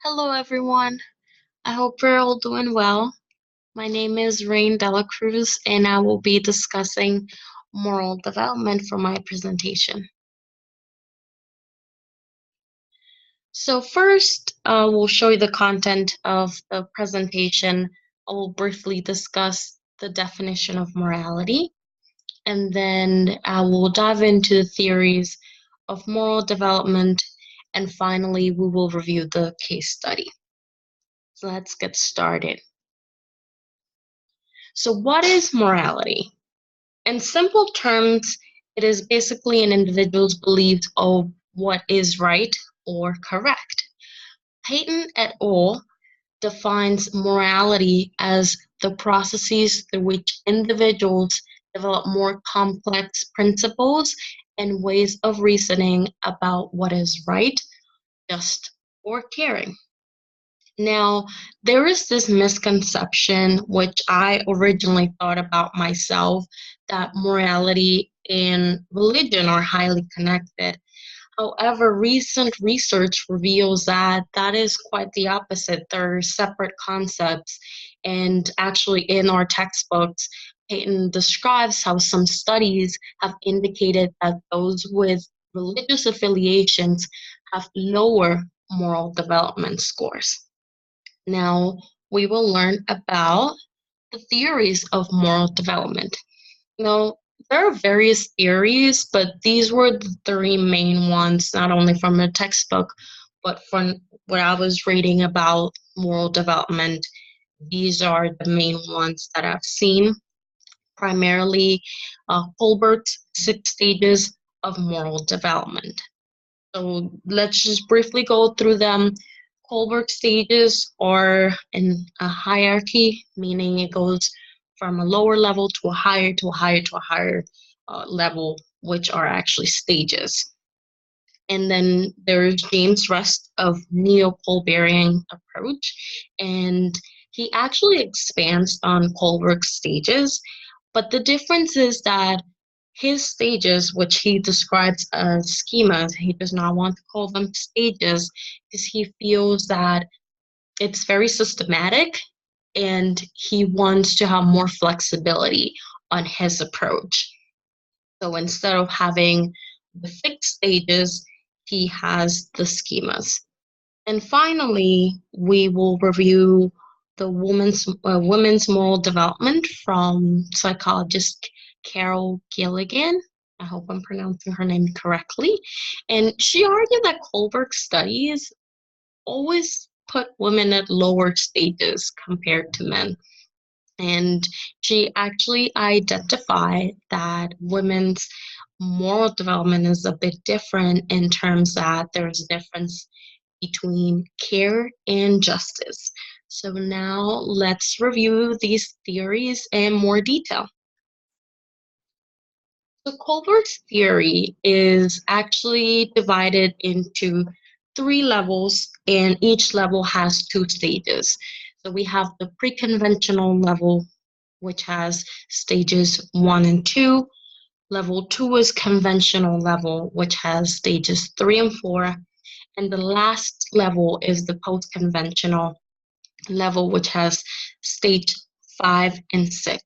Hello, everyone. I hope you're all doing well. My name is Rayne Cruz, and I will be discussing moral development for my presentation. So first, we'll show you the content of the presentation. I will briefly discuss the definition of morality, and then I will dive into the theories of moral development, and finally, we will review the case study. So let's get started. So what is morality? In simple terms, it is basically an individual's belief of what is right or correct. Payton et al. Defines morality as the processes through which individuals develop more complex principles and ways of reasoning about what is right, just, or caring. Now, there is this misconception, which I originally thought about myself, that morality and religion are highly connected. However, recent research reveals that that is quite the opposite. They're separate concepts. And actually, in our textbooks, Peyton describes how some studies have indicated that those with religious affiliations have lower moral development scores. Now, we will learn about the theories of moral development. Now, there are various theories, but these were the three main ones, not only from the textbook, but from what I was reading about moral development. These are the main ones that I've seen, primarily Colbert's 6 stages of moral development. So let's just briefly go through them. Colbert stages are in a hierarchy, meaning it goes from a lower level to a higher to a higher to a higher level, which are actually stages. And then there's James Rust of Neo-Colbertian approach, and he actually expands on Kohlberg's stages, but the difference is that his stages, which he describes as schemas, he does not want to call them stages because he feels that it's very systematic and he wants to have more flexibility on his approach. So instead of having the fixed stages, he has the schemas. And finally, we will review the women's moral development from psychologist Carol Gilligan. I hope I'm pronouncing her name correctly. And she argued that Kohlberg's studies always put women at lower stages compared to men. And she actually identified that women's moral development is a bit different in terms that there's a difference between care and justice. So now let's review these theories in more detail. So Colbert's theory is actually divided into 3 levels, and each level has 2 stages. So we have the pre-conventional level, which has stages 1 and 2. Level 2 is conventional level, which has stages 3 and 4. And the last level is the post-conventional level, which has stage 5 and 6.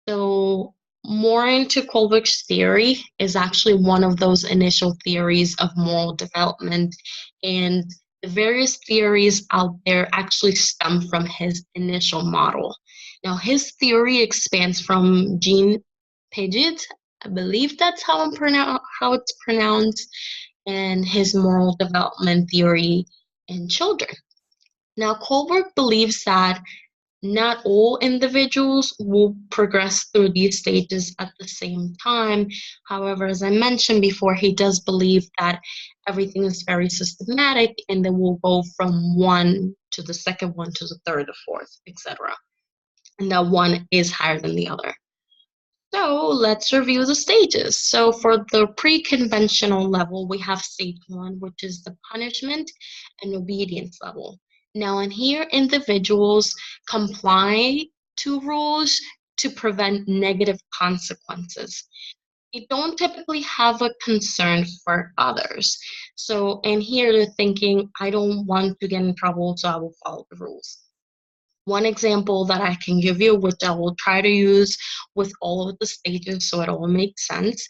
So more into Kohlberg's theory is actually one of those initial theories of moral development. And the various theories out there actually stem from his initial model. Now, his theory expands from Jean Piaget, I believe that's how it's pronounced, and his moral development theory in children. Now, Kohlberg believes that not all individuals will progress through these stages at the same time. However, as I mentioned before, he does believe that everything is very systematic and then we'll go from one to the second one to the third, the fourth, etc. And that one is higher than the other. So let's review the stages. So for the pre-conventional level, we have stage 1, which is the punishment and obedience level. Now in here, individuals comply to rules to prevent negative consequences. they don't typically have a concern for others. So, and here they're thinking, I don't want to get in trouble, so I will follow the rules. One example that I can give you, which I will try to use with all of the stages so it all makes sense,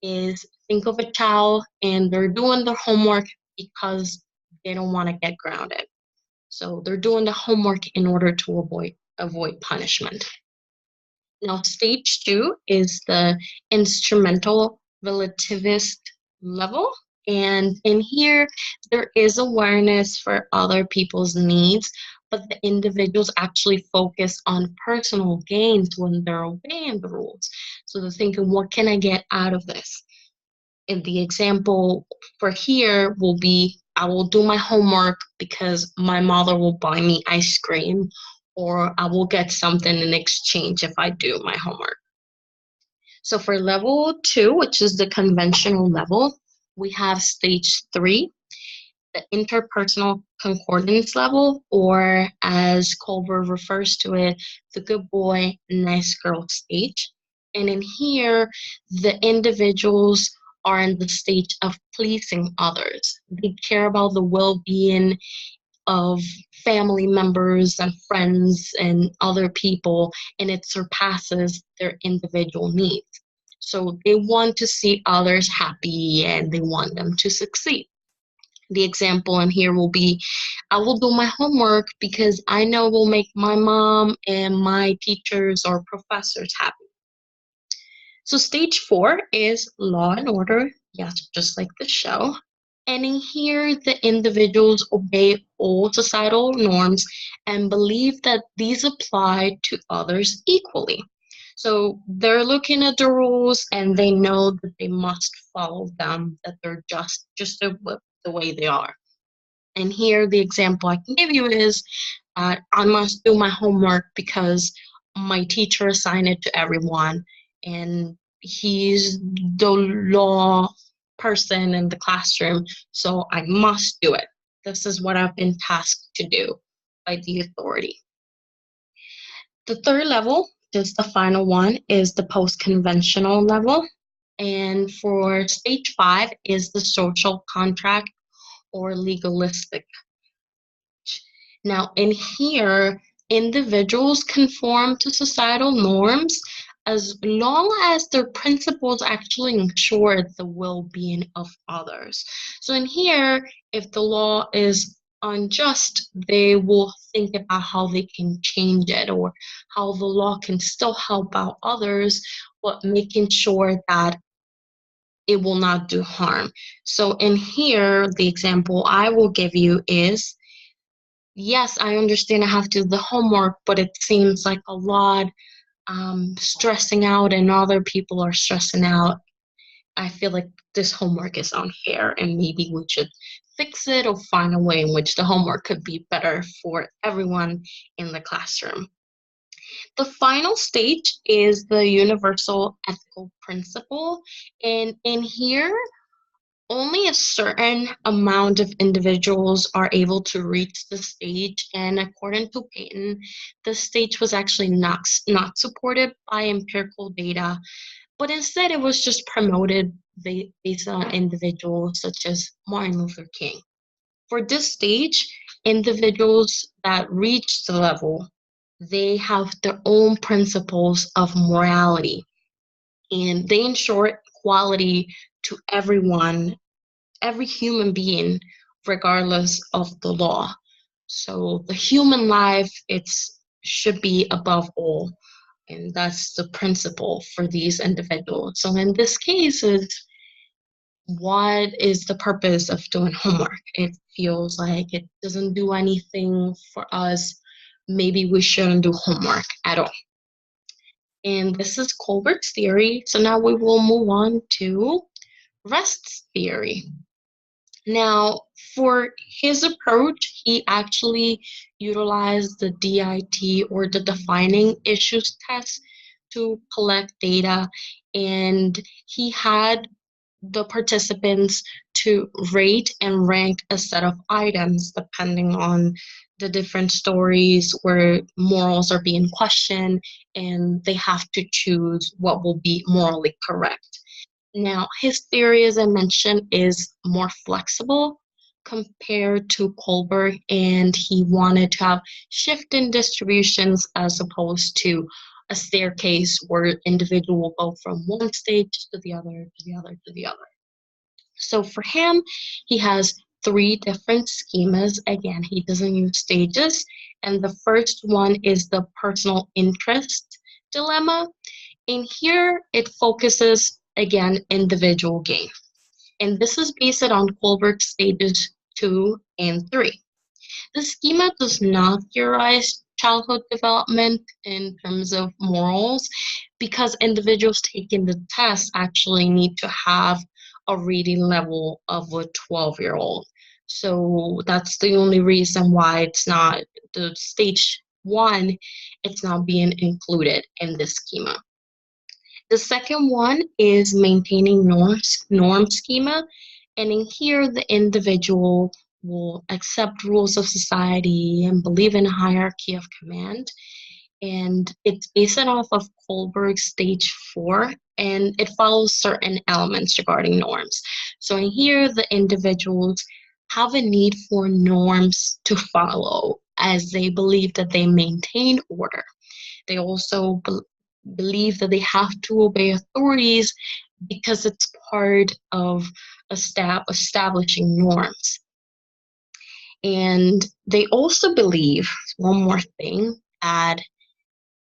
is think of a child and they're doing their homework because they don't want to get grounded. So they're doing the homework in order to avoid punishment. Now, stage two is the instrumental relativist level. And in here, there is awareness for other people's needs, but the individuals actually focus on personal gains when they're obeying the rules. So they're thinking, what can I get out of this? And the example for here will be, I will do my homework because my mother will buy me ice cream, or I will get something in exchange if I do my homework. So for level two, which is the conventional level, we have stage three, the interpersonal concordance level, or as Culver refers to it, the good boy, nice girl stage. And in here, the individuals are in the stage of pleasing others. They care about the well-being of family members and friends and other people, and it surpasses their individual needs. So they want to see others happy and they want them to succeed. The example in here will be, I will do my homework because I know it will make my mom and my teachers or professors happy. So stage four is law and order, yes, just like the show. And in here, the individuals obey all societal norms and believe that these apply to others equally. So they're looking at the rules and they know that they must follow them, that they're just the way they are. And here, the example I can give you is I must do my homework because my teacher assigned it to everyone, and he's the law person in the classroom, so I must do it. This is what I've been tasked to do by the authority. The third level, just the final one, is the post-conventional level. And for stage five is the social contract or legalistic. Now, in here, individuals conform to societal norms as long as their principles actually ensure the well-being of others. So in here, if the law is unjust, they will think about how they can change it or how the law can still help out others, but making sure that it will not do harm. So in here, the example I will give you is, yes, I understand I have to do the homework, but it seems like a lot stressing out and other people are stressing out. I feel like this homework is unfair and maybe we should fix it or find a way in which the homework could be better for everyone in the classroom. The final stage is the universal ethical principle. And in here, only a certain amount of individuals are able to reach the stage, and according to Peyton, the stage was actually not supported by empirical data, but instead it was just promoted based on individuals such as Martin Luther King. For this stage, individuals that reach the level, they have their own principles of morality, and they ensure equality to everyone, every human being, regardless of the law. So the human life, it's should be above all, and that's the principle for these individuals. So in this case, is what is the purpose of doing homework? It feels like it doesn't do anything for us. Maybe we shouldn't do homework at all. And this is Colbert's theory. So now we will move on to Rest's theory. Now, for his approach, he actually utilized the DIT, or the defining issues test, to collect data, and he had the participants to rate and rank a set of items depending on the different stories where morals are being questioned, and they have to choose what will be morally correct. Now, his theory, as I mentioned, is more flexible compared to Kohlberg, and he wanted to have shift in distributions as opposed to a staircase where individual will go from one stage to the other, to the other, to the other. So for him, he has three different schemas. Again, he doesn't use stages. And the first one is the personal interest dilemma. And here it focuses, again, individual gain. And this is based on Kohlberg's stages 2 and 3. The schema does not theorize childhood development in terms of morals because individuals taking the test actually need to have a reading level of a 12-year-old. So that's the only reason why it's not the stage 1, it's not being included in this schema. The second one is maintaining norm schema, and in here the individual will accept rules of society and believe in a hierarchy of command. And it's based off of Kohlberg's stage 4, and it follows certain elements regarding norms. So in here, the individuals have a need for norms to follow as they believe that they maintain order. They also believe that they have to obey authorities because it's part of establishing norms. And they also believe, one more thing, that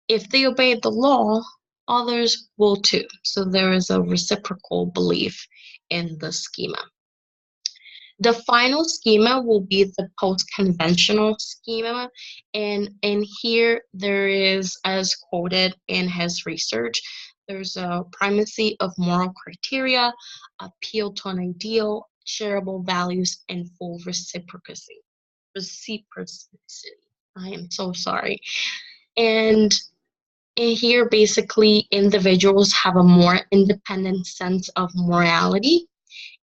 if they obey the law, others will too. So there is a reciprocal belief in the schema. The final schema will be the post-conventional schema, and in here there is, as quoted in his research, there's a primacy of moral criteria, appeal to an ideal, shareable values, and full reciprocity. Reciprocity. I am so sorry. And in here, basically, individuals have a more independent sense of morality.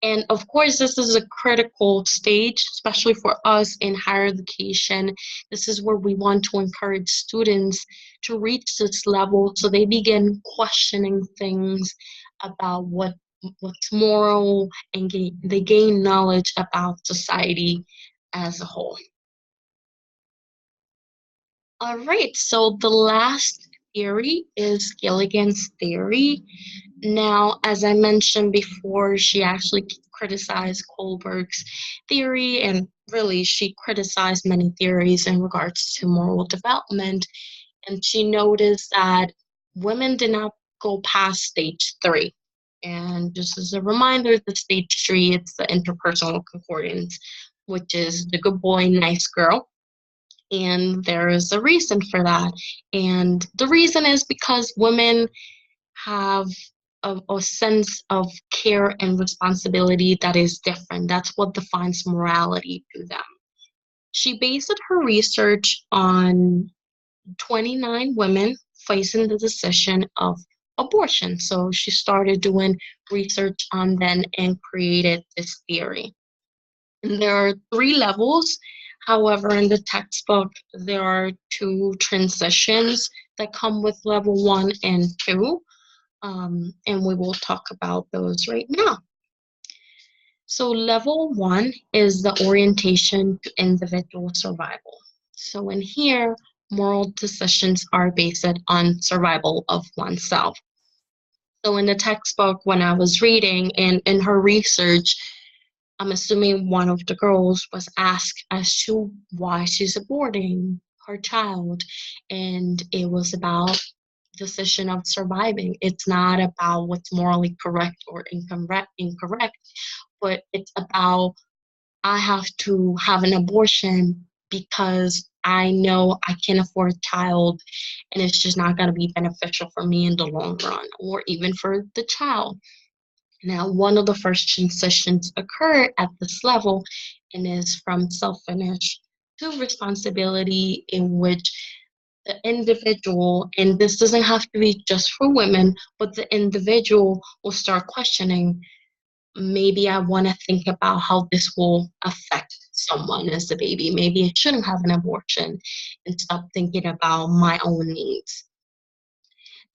And of course, this is a critical stage, especially for us in higher education. This is where we want to encourage students to reach this level so they begin questioning things about what's moral, and they gain knowledge about society as a whole. All right, so the last theory is Gilligan's theory. Now, as I mentioned before, she actually criticized Kohlberg's theory, and really she criticized many theories in regards to moral development. And she noticed that women did not go past stage 3. And just as a reminder, the stage 3, it's the interpersonal concordance, which is the good boy, nice girl. And there is a reason for that. And the reason is because women have a sense of care and responsibility that is different. That's what defines morality to them. She based her research on 29 women facing the decision of abortion. So she started doing research on them and created this theory. And there are 3 levels. However, in the textbook, there are 2 transitions that come with level 1 and 2. And we will talk about those right now. So level 1 is the orientation to individual survival. So in here, moral decisions are based on survival of oneself. So in the textbook, when I was reading and in her research, I'm assuming one of the girls was asked as to why she's aborting her child, and it was about decision of surviving. It's not about what's morally correct or incorrect, but it's about I have to have an abortion because I know I can't afford a child and it's just not going to be beneficial for me in the long run or even for the child. Now, one of the first transitions occur at this level and is from selfishness to responsibility, in which the individual, and this doesn't have to be just for women, but the individual will start questioning, maybe I want to think about how this will affect someone as a baby. Maybe I shouldn't have an abortion and stop thinking about my own needs.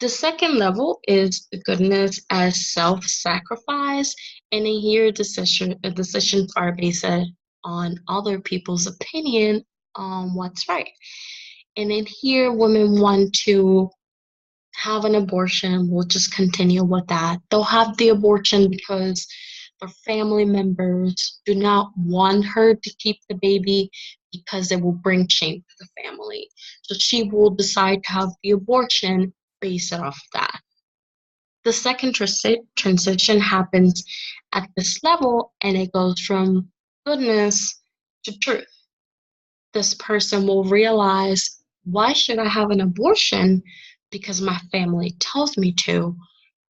The second level is the goodness as self-sacrifice, and in here decisions are based on other people's opinion on what's right. And in here, women want to have an abortion. We'll just continue with that. They'll have the abortion because their family members do not want her to keep the baby because it will bring shame to the family. So she will decide to have the abortion based off that. The second transition happens at this level, and it goes from goodness to truth. This person will realize, why should I have an abortion? Because my family tells me to.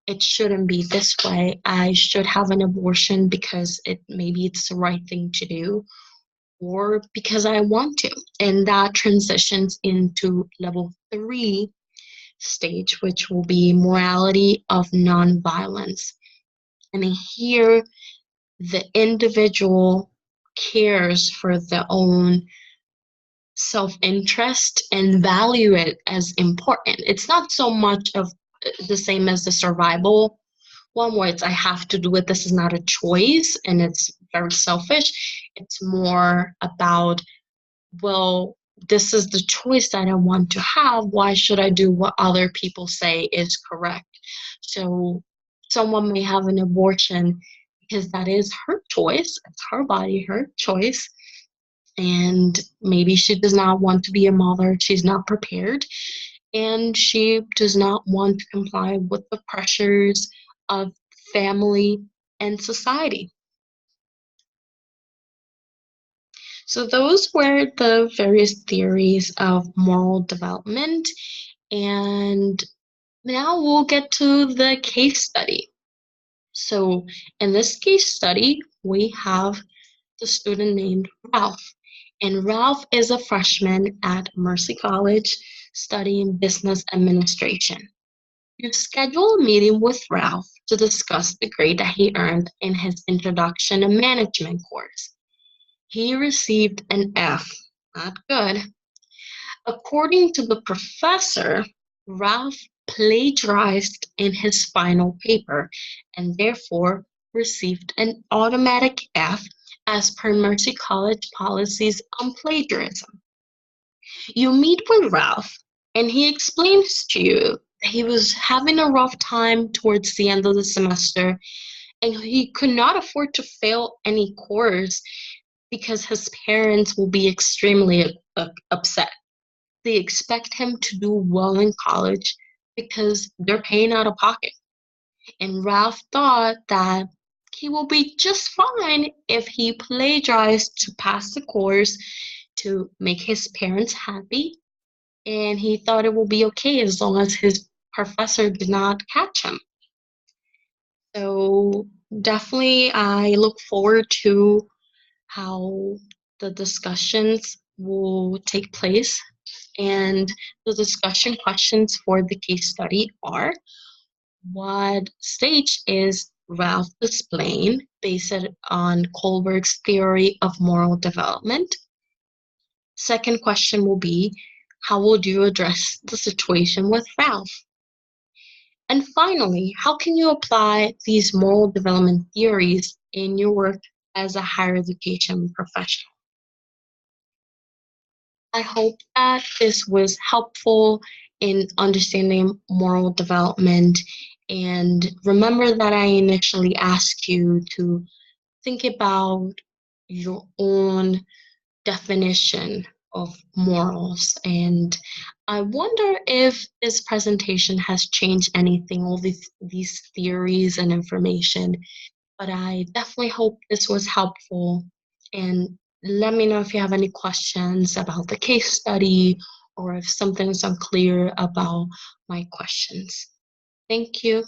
It shouldn't be this way. I should have an abortion because maybe it's the right thing to do, or because I want to. And that transitions into level 3 stage, which will be morality of nonviolence. And here, the individual cares for their own self-interest and value it as important. It's not so much of the same as the survival one where it's I have to do it, this is not a choice, and it's very selfish. It's more about, well, this is the choice that I want to have. Why should I do what other people say is correct? So someone may have an abortion because that is her choice. It's her body, her choice. And maybe she does not want to be a mother. She's not prepared. And she does not want to comply with the pressures of family and society. So those were the various theories of moral development. And now we'll get to the case study. So in this case study, we have the student named Ralph. And Ralph is a freshman at Mercy College studying business administration. You schedule a meeting with Ralph to discuss the grade that he earned in his Introduction to Management course. He received an F. Not good. According to the professor, Ralph plagiarized in his final paper and therefore received an automatic F as per Mercy College policies on plagiarism. You meet with Ralph, and he explains to you that he was having a rough time towards the end of the semester, and he could not afford to fail any course because his parents will be extremely upset. They expect him to do well in college because they're paying out of pocket. And Ralph thought that he will be just fine if he plagiarized to pass the course to make his parents happy. And he thought it will be okay as long as his professor did not catch him. So definitely, I look forward to how the discussions will take place. And the discussion questions for the case study are: what stage is Ralph displaying based on Kohlberg's theory of moral development? Second question will be, how would you address the situation with Ralph? And finally, how can you apply these moral development theories in your work as a higher education professional? I hope that this was helpful in understanding moral development. And remember that I initially asked you to think about your own definition of morals. And I wonder if this presentation has changed anything, all these theories and information. But I definitely hope this was helpful. And let me know if you have any questions about the case study or if something is unclear about my questions. Thank you.